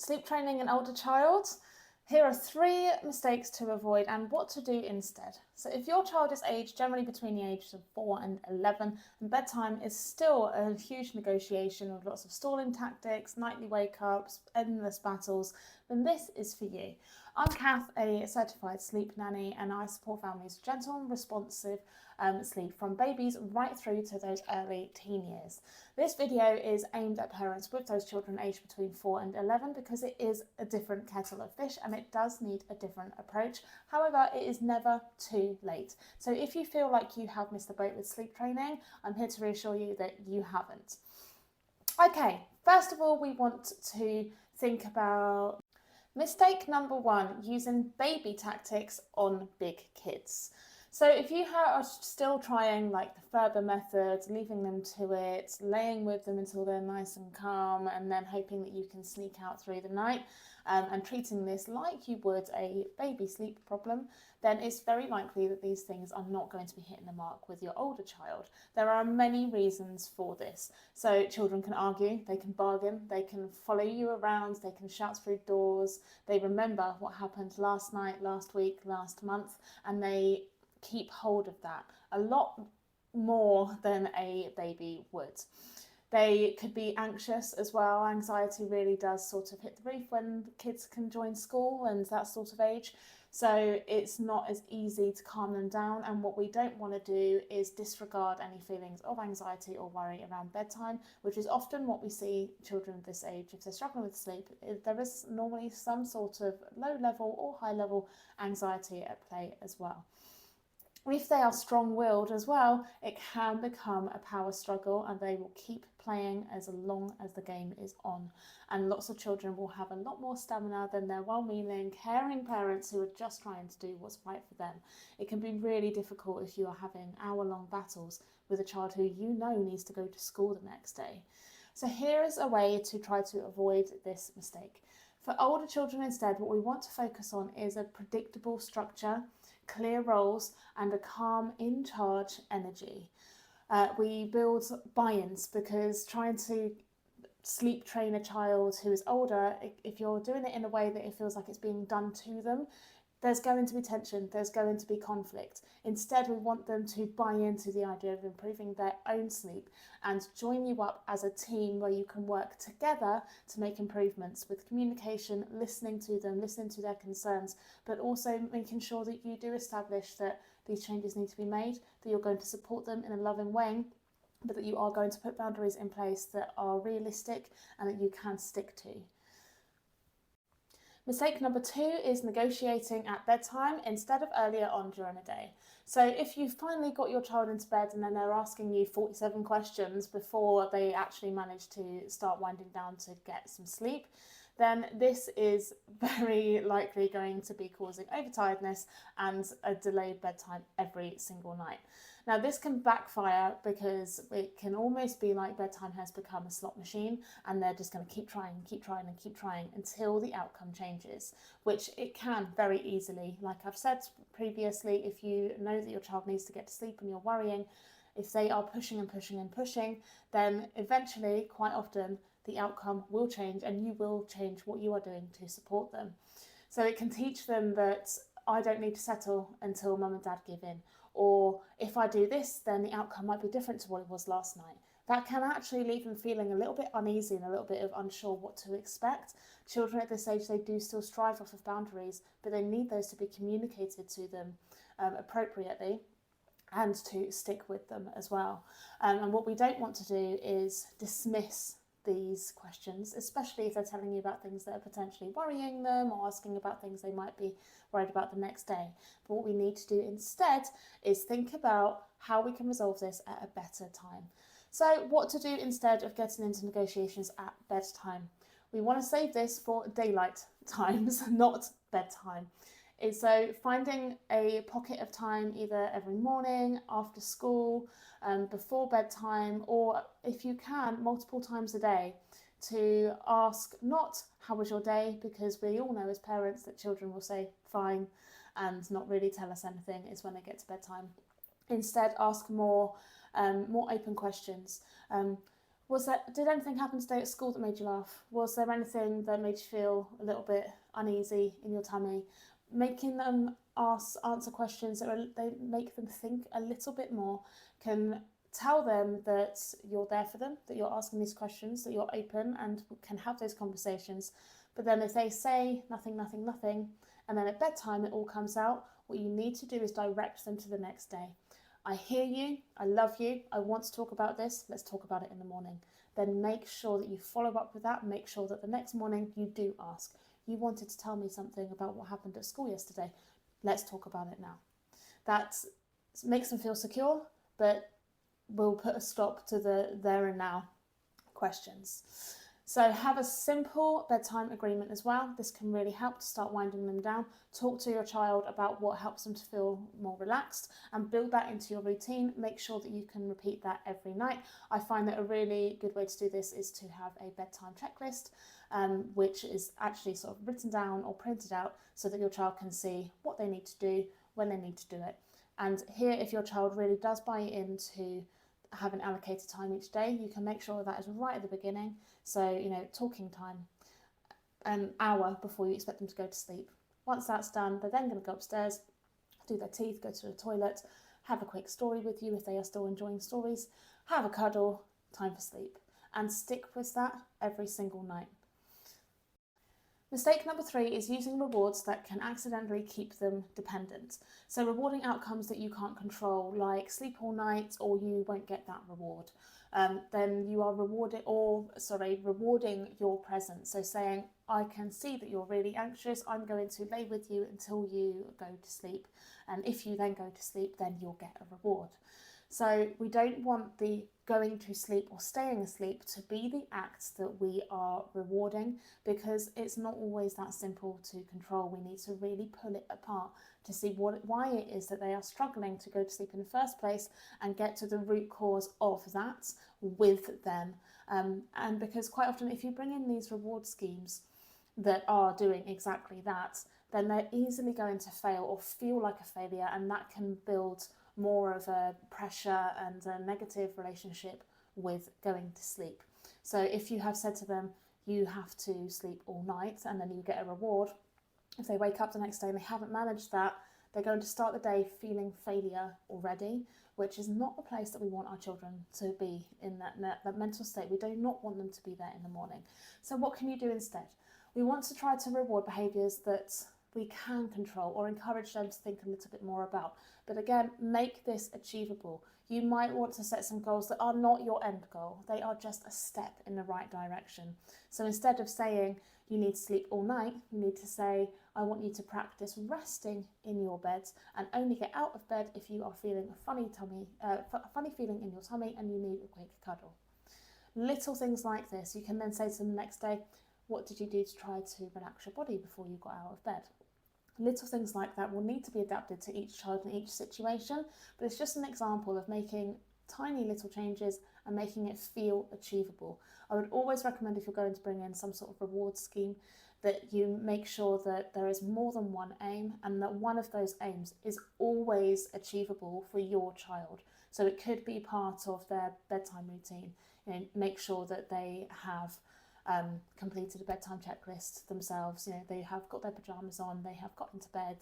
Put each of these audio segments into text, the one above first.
Sleep training an older child. Here are 3 mistakes to avoid and what to do instead. So if your child is aged generally between the ages of 4 and 11 and bedtime is still a huge negotiation with lots of stalling tactics, nightly wake-ups, endless battles, then this is for you. I'm Kath, a certified sleep nanny, and I support families with gentle and responsive sleep from babies right through to those early teen years. This video is aimed at parents with those children aged between 4 and 11 because it is a different kettle of fish and it does need a different approach. However, it is never too late. So if you feel like you have missed the boat with sleep training, I'm here to reassure you that you haven't. Okay, first of all, we want to think about mistake number 1, using baby tactics on big kids. So if you are still trying like the further methods, leaving them to it, laying with them until they're nice and calm, and then hoping that you can sneak out through the night and treating this like you would a baby sleep problem, then it's very likely that these things are not going to be hitting the mark with your older child. There are many reasons for this. So children can argue, they can bargain, they can follow you around, they can shout through doors, they remember what happened last night, last week, last month, and they keep hold of that a lot more than a baby would. They could be anxious as well. Anxiety really does sort of hit the roof when kids can join school and that sort of age. So it's not as easy to calm them down, and what we don't want to do is disregard any feelings of anxiety or worry around bedtime, which is often what we see children of this age. If they're struggling with sleep, there is normally some sort of low level or high level anxiety at play as well. If they are strong-willed as well, it can become a power struggle and they will keep playing as long as the game is on. And lots of children will have a lot more stamina than their well-meaning, caring parents who are just trying to do what's right for them. It can be really difficult if you are having hour-long battles with a child who you know needs to go to school the next day. So here is a way to try to avoid this mistake. For older children instead, what we want to focus on is a predictable structure, clear roles, and a calm, in-charge energy. We build buy-ins because trying to sleep train a child who is older, if you're doing it in a way that it feels like it's being done to them, there's going to be tension, there's going to be conflict. Instead, we want them to buy into the idea of improving their own sleep and join you up as a team where you can work together to make improvements with communication, listening to them, listening to their concerns, but also making sure that you do establish that these changes need to be made, that you're going to support them in a loving way, but that you are going to put boundaries in place that are realistic and that you can stick to. Mistake number 2 is negotiating at bedtime instead of earlier on during the day. So if you've finally got your child into bed and then they're asking you 47 questions before they actually manage to start winding down to get some sleep, then this is very likely going to be causing overtiredness and a delayed bedtime every single night. Now this can backfire because it can almost be like bedtime has become a slot machine and they're just going to keep trying and keep trying and keep trying until the outcome changes, which it can very easily. Like I've said previously, if you know that your child needs to get to sleep and you're worrying, if they are pushing and pushing and pushing, then eventually, quite often, the outcome will change and you will change what you are doing to support them. So it can teach them that I don't need to settle until mum and dad give in, or if I do this, then the outcome might be different to what it was last night. That can actually leave them feeling a little bit uneasy and a little bit of unsure what to expect. Children at this age, they do still strive off of boundaries, but they need those to be communicated to them appropriately and to stick with them as well. And what we don't want to do is dismiss these questions, especially if they're telling you about things that are potentially worrying them or asking about things they might be worried about the next day. But what we need to do instead is think about how we can resolve this at a better time. So what to do instead of getting into negotiations at bedtime? We want to save this for daylight times, not bedtime. So finding a pocket of time either every morning, after school, before bedtime, or if you can, multiple times a day, to ask not how was your day, because we all know as parents that children will say fine and not really tell us anything is when they get to bedtime. Instead, ask more open questions. Did anything happen today at school that made you laugh? Was there anything that made you feel a little bit uneasy in your tummy? Making them answer questions they make them think a little bit more can tell them that you're there for them, that you're asking these questions, that you're open and can have those conversations. But then if they say nothing, nothing, nothing, and then at bedtime it all comes out, what you need to do is direct them to the next day. I hear you, I love you, I want to talk about this, let's talk about it in the morning. Then make sure that you follow up with that, make sure that the next morning you do ask. You wanted to tell me something about what happened at school yesterday, let's talk about it now. That makes them feel secure, but will put a stop to the there and now questions. So have a simple bedtime agreement as well. This can really help to start winding them down. Talk to your child about what helps them to feel more relaxed and build that into your routine. Make sure that you can repeat that every night. I find that a really good way to do this is to have a bedtime checklist, which is actually sort of written down or printed out so that your child can see what they need to do, when they need to do it. And here, if your child really does buy into having allocated time each day, you can make sure that is right at the beginning. So, talking time, an hour before you expect them to go to sleep. Once that's done, they're then going to go upstairs, do their teeth, go to the toilet, have a quick story with you if they are still enjoying stories, have a cuddle, time for sleep, and stick with that every single night. Mistake number 3 is using rewards that can accidentally keep them dependent. So rewarding outcomes that you can't control, like sleep all night or you won't get that reward. Then you are rewarding your presence. So saying, I can see that you're really anxious, I'm going to lay with you until you go to sleep. And if you then go to sleep, then you'll get a reward. So we don't want the going to sleep or staying asleep to be the acts that we are rewarding, because it's not always that simple to control. We need to really pull it apart to see why it is that they are struggling to go to sleep in the first place and get to the root cause of that with them. And because quite often if you bring in these reward schemes that are doing exactly that, then they're easily going to fail or feel like a failure, and that can build more of a pressure and a negative relationship with going to sleep. So if you have said to them, you have to sleep all night and then you get a reward, if they wake up the next day and they haven't managed that, they're going to start the day feeling failure already, which is not the place that we want our children to be in, that mental state. We do not want them to be there in the morning. So what can you do instead? We want to try to reward behaviours that we can control or encourage them to think a little bit more about. But again, make this achievable. You might want to set some goals that are not your end goal. They are just a step in the right direction. So instead of saying you need to sleep all night, you need to say, I want you to practice resting in your bed and only get out of bed if you are feeling a funny feeling in your tummy and you need a quick cuddle. Little things like this. You can then say to them the next day, what did you do to try to relax your body before you got out of bed? Little things like that will need to be adapted to each child and each situation, but it's just an example of making tiny little changes and making it feel achievable. I would always recommend, if you're going to bring in some sort of reward scheme, that you make sure that there is more than one aim and that one of those aims is always achievable for your child. So it could be part of their bedtime routine. Make sure that they have completed a bedtime checklist themselves. They have got their pajamas on, they have got into bed,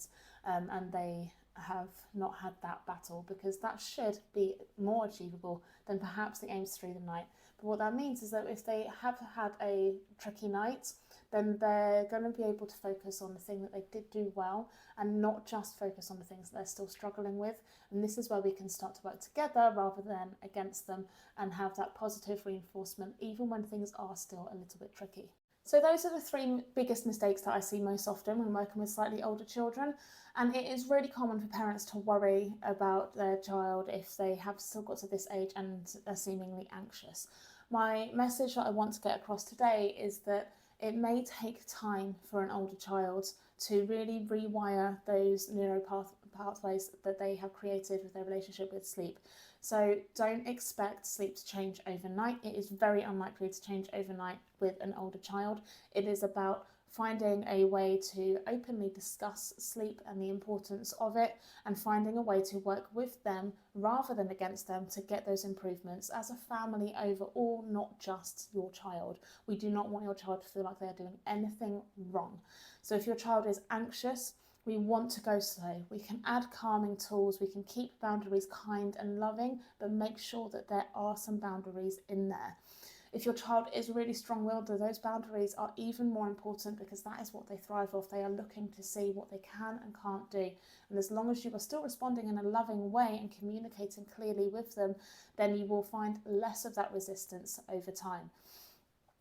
and they have not had that battle, because that should be more achievable than perhaps the aims through the night. But what that means is that if they have had a tricky night, then they're going to be able to focus on the thing that they did do well and not just focus on the things that they're still struggling with. And this is where we can start to work together rather than against them and have that positive reinforcement even when things are still a little bit tricky. So those are the 3 biggest mistakes that I see most often when working with slightly older children, and it is really common for parents to worry about their child if they have still got to this age and are seemingly anxious. My message that I want to get across today is that it may take time for an older child to really rewire those neural pathways that they have created with their relationship with sleep. So don't expect sleep to change overnight. It is very unlikely to change overnight with an older child. It is about finding a way to openly discuss sleep and the importance of it, and finding a way to work with them rather than against them to get those improvements as a family overall, not just your child. We do not want your child to feel like they're doing anything wrong. So if your child is anxious, we want to go slow. We can add calming tools, we can keep boundaries kind and loving, but make sure that there are some boundaries in there. If your child is really strong-willed, those boundaries are even more important because that is what they thrive off. They are looking to see what they can and can't do. And as long as you are still responding in a loving way and communicating clearly with them, then you will find less of that resistance over time.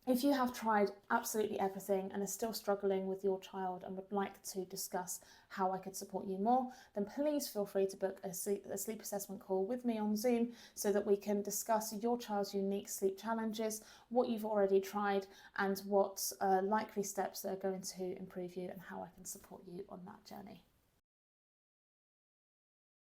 If you have tried absolutely everything and are still struggling with your child and would like to discuss how I could support you more, then please feel free to book a sleep assessment call with me on Zoom so that we can discuss your child's unique sleep challenges, what you've already tried, and what likely steps that are going to improve you and how I can support you on that journey.